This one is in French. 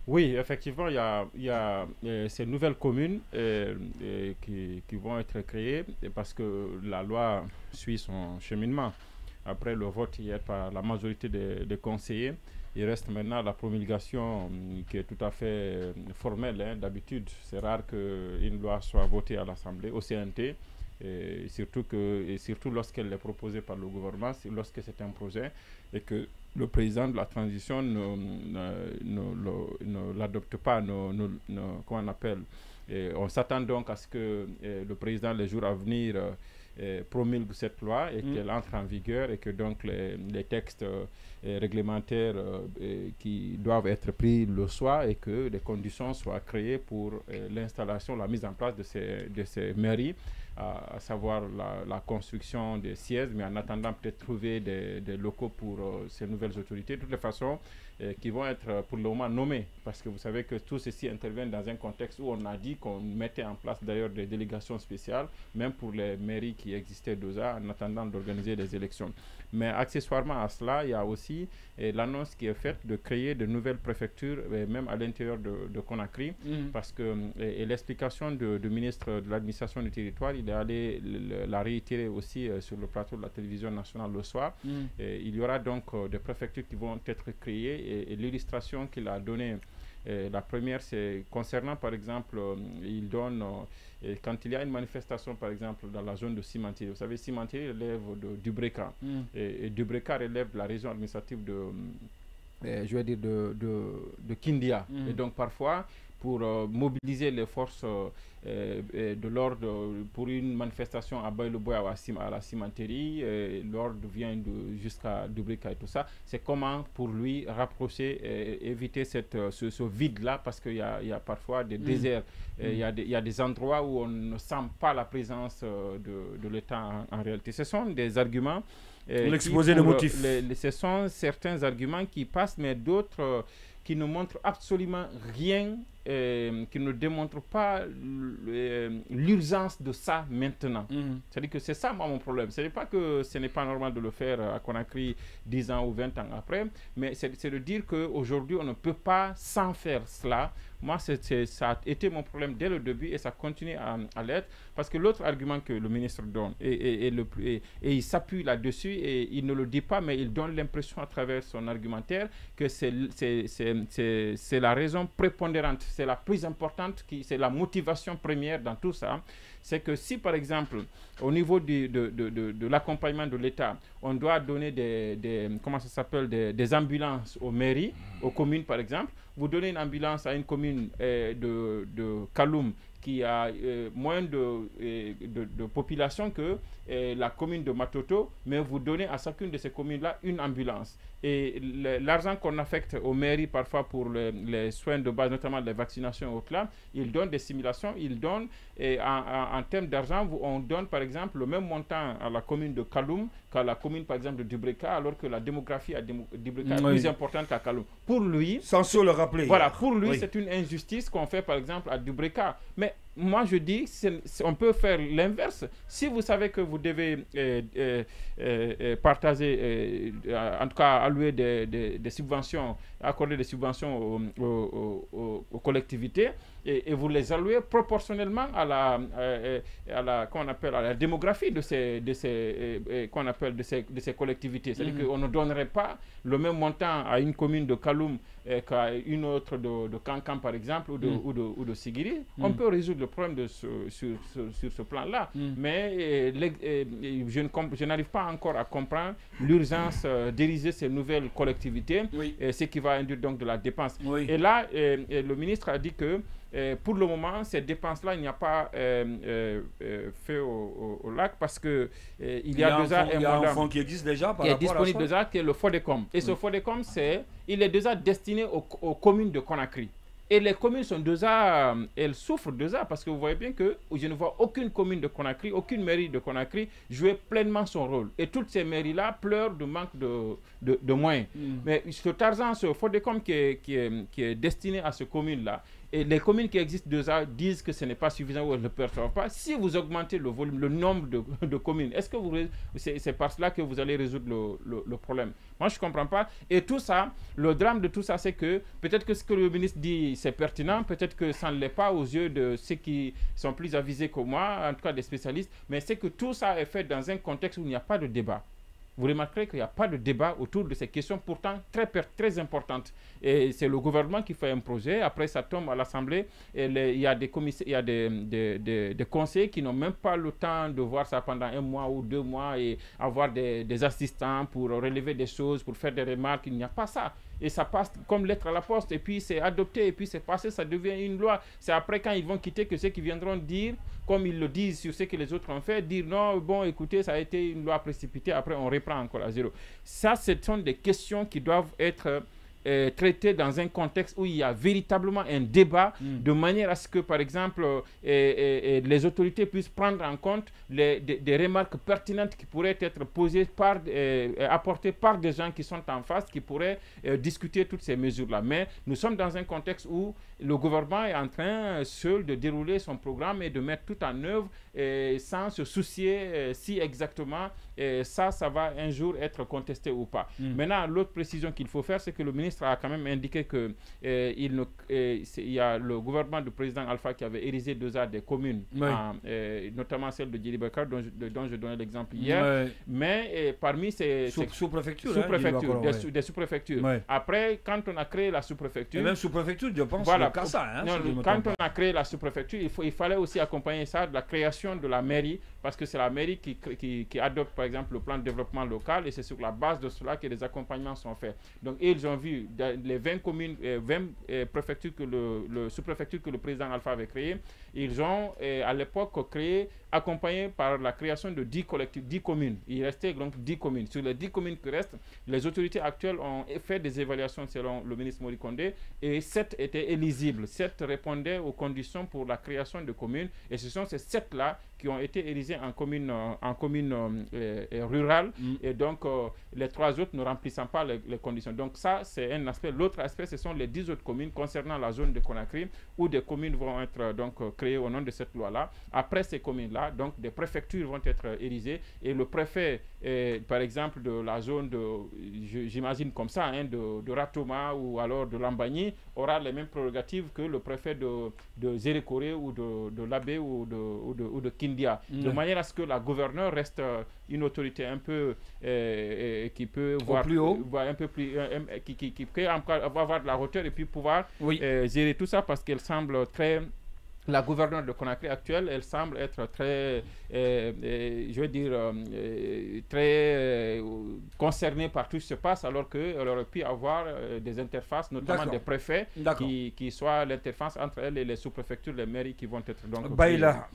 Oui, effectivement, il y a ces nouvelles communes qui vont être créées parce que la loi suit son cheminement. Après le vote hier par la majorité des conseillers, il reste maintenant la promulgation qui est tout à fait formelle, hein. D'habitude, c'est rare qu'une loi soit votée à l'Assemblée, au CNT, et surtout lorsqu'elle est proposée par le gouvernement, lorsque c'est un projet et que le président de la transition ne l'adopte pas, comment on appelle. Et on s'attend donc à ce que le président, les jours à venir, promulgue cette loi et qu'elle entre en vigueur et que donc les textes réglementaires qui doivent être pris le soient et que les conditions soient créées pour l'installation, la mise en place de ces mairies, à savoir la construction des sièges, mais en attendant peut-être trouver des locaux pour ces nouvelles autorités, de toutes les façons, qui vont être pour le moment nommés, parce que vous savez que tout ceci intervient dans un contexte où on a dit qu'on mettait en place d'ailleurs des délégations spéciales, même pour les mairies qui existaient déjà, en attendant d'organiser des élections. Mais accessoirement à cela, il y a aussi l'annonce qui est faite de créer de nouvelles préfectures, même à l'intérieur de Conakry, parce que l'explication du ministre de l'administration du territoire, il est allé la réitérer aussi sur le plateau de la télévision nationale le soir. Il y aura donc des préfectures qui vont être créées et l'illustration qu'il a donnée, la première, c'est concernant par exemple, il donne, quand il y a une manifestation par exemple dans la zone de Cimentier, vous savez, Cimentier relève du Breka, et du Breka relève de la région administrative je vais dire de Kindia. Et donc parfois, pour mobiliser les forces de l'ordre pour une manifestation à Baïleboya à la cimenterie, l'ordre vient jusqu'à Dubrika et tout ça. C'est comment pour lui rapprocher, éviter ce vide-là, parce qu'il y a parfois des déserts, il y a des endroits où on ne sent pas la présence de l'État en réalité. Ce sont des arguments. L'exposé des motifs. Ce sont certains arguments qui passent, mais d'autres qui ne montrent absolument rien, qui ne démontrent pas l'urgence de ça maintenant. C'est-à-dire que c'est ça, moi, mon problème. Ce n'est pas que ce n'est pas normal de le faire à Conakry 10 ans ou 20 ans après, mais c'est de dire qu'aujourd'hui, on ne peut pas sans faire cela. Moi, ça a été mon problème dès le début et ça continue à l'être, parce que l'autre argument que le ministre donne, et il s'appuie là-dessus et il ne le dit pas, mais il donne l'impression à travers son argumentaire que c'est la raison prépondérante, c'est la plus importante, c'est la motivation première dans tout ça. C'est que si, par exemple, au niveau de l'accompagnement de l'État, on doit donner des ambulances aux mairies, aux communes, par exemple, vous donnez une ambulance à une commune de Kaloum qui a moins de population que la commune de Matoto, mais vous donnez à chacune de ces communes-là une ambulance. Et l'argent qu'on affecte aux mairies parfois pour les soins de base, notamment les vaccinations et autres là, ils donnent des simulations, ils donnent, en termes d'argent, on donne par exemple le même montant à la commune de Kaloum qu'à la commune par exemple de Dubreka, alors que la démographie à Dubreka est plus importante qu'à Kaloum. Pour lui, sans se le rappeler. Voilà, pour lui, c'est une injustice qu'on fait par exemple à Dubreka. Mais moi je dis, on peut faire l'inverse. Si vous savez que vous devez partager, en tout cas allouer des subventions, accorder des subventions aux collectivités, et vous les allouez proportionnellement à la démographie de ces collectivités. C'est-à-dire qu'on ne donnerait pas le même montant à une commune de Kaloum qu'à une autre de Kankan, par exemple, ou de Sigiri. On peut résoudre le problème sur ce plan-là. Mais je n'arrive pas encore à comprendre l'urgence d'ériger ces nouvelles collectivités, ce qui va induire donc de la dépense. Et là, le ministre a dit que pour le moment, ces dépenses-là, il n'y a pas fait au lac, parce que il y a déjà un fonds qui existe déjà par rapport à ça. Qui est disponible déjà, qui est le FODECOM. Et ce FODECOM, il est déjà destiné aux communes de Conakry. Et les communes sont déjà, elles souffrent déjà, parce que vous voyez bien que je ne vois aucune commune de Conakry, aucune mairie de Conakry jouer pleinement son rôle. Et toutes ces mairies-là pleurent de manque de moyens. Mais cet argent, ce FODECOM qui est destiné à ces communes-là, et les communes qui existent déjà disent que ce n'est pas suffisant ou elles ne le perçoivent pas. Si vous augmentez le volume, le nombre de communes, est-ce que c'est par cela que vous allez résoudre le problème? Moi, je ne comprends pas. Et tout ça, le drame de tout ça, c'est que peut-être que ce que le ministre dit, c'est pertinent, peut-être que ça ne l'est pas aux yeux de ceux qui sont plus avisés que moi, en tout cas des spécialistes, mais c'est que tout ça est fait dans un contexte où il n'y a pas de débat. Vous remarquerez qu'il n'y a pas de débat autour de ces questions pourtant très importantes. Et c'est le gouvernement qui fait un projet, après ça tombe à l'Assemblée, et il y a des conseillers qui n'ont même pas le temps de voir ça pendant 1 mois ou 2 mois et avoir des assistants pour relever des choses, pour faire des remarques. Il n'y a pas ça. Et ça passe comme lettre à la poste, et puis c'est adopté, et puis c'est passé, ça devient une loi. C'est après quand ils vont quitter que ceux qui viendront dire, comme ils le disent sur ce que les autres ont fait, dire non, bon, écoutez, ça a été une loi précipitée, après on reprend encore à zéro. Ça, ce sont des questions qui doivent être traitées dans un contexte où il y a véritablement un débat, de manière à ce que, par exemple, les autorités puissent prendre en compte des remarques pertinentes qui pourraient être posées apportées par des gens qui sont en face, qui pourraient discuter toutes ces mesures-là. Mais nous sommes dans un contexte où le gouvernement est en train seul de dérouler son programme et de mettre tout en œuvre sans se soucier si exactement ça va un jour être contesté ou pas. Maintenant, l'autre précision qu'il faut faire, c'est que le ministre a quand même indiqué que il y a le gouvernement du président Alpha qui avait érigé déjà des communes, notamment celle de Djilibakar dont je donnais l'exemple hier, mais parmi ces sous-préfectures, des sous-préfectures. Après, quand on a créé la sous-préfecture, et même sous-préfecture, je pense, voilà, quand on a créé la sous-préfecture, il fallait aussi accompagner ça de la création de la mairie, parce que c'est la mairie qui adopte par exemple le plan de développement local, et c'est sur la base de cela que les accompagnements sont faits. Donc ils ont vu les 20 communes, 20 préfectures sous-préfectures que le président Alpha avait créées. Ils ont à l'époque accompagné par la création de 10 communes. Il restait donc 10 communes. Sur les 10 communes qui restent, les autorités actuelles ont fait des évaluations selon le ministre Mori Kondé, et 7 étaient éligibles. 7 répondaient aux conditions pour la création de communes, et ce sont ces 7-là qui ont été érigés en communes rurales, et donc les 3 autres ne remplissant pas les conditions. Donc ça, c'est un aspect. L'autre aspect, ce sont les 10 autres communes concernant la zone de Conakry, où des communes vont être donc créées au nom de cette loi-là. Après ces communes-là, donc des préfectures vont être érigées, et le préfet, par exemple, de la zone j'imagine comme ça, de Ratoma ou alors de Lambagny, aura les mêmes prérogatives que le préfet de Zérékoré ou de Labé ou de Kindia, de manière à ce que la gouverneure reste une autorité un peu qui peut voir plus haut, un peu plus, qui peut avoir de la hauteur et puis pouvoir gérer tout ça, parce qu'elle semble très... La gouverneure de Conakry actuelle, elle semble être très, je veux dire, très concernée par tout ce qui se passe, alors qu'elle aurait pu avoir des interfaces, notamment des préfets, qui soient l'interface entre elle et les sous-préfectures, les mairies qui vont être donc... Baïla.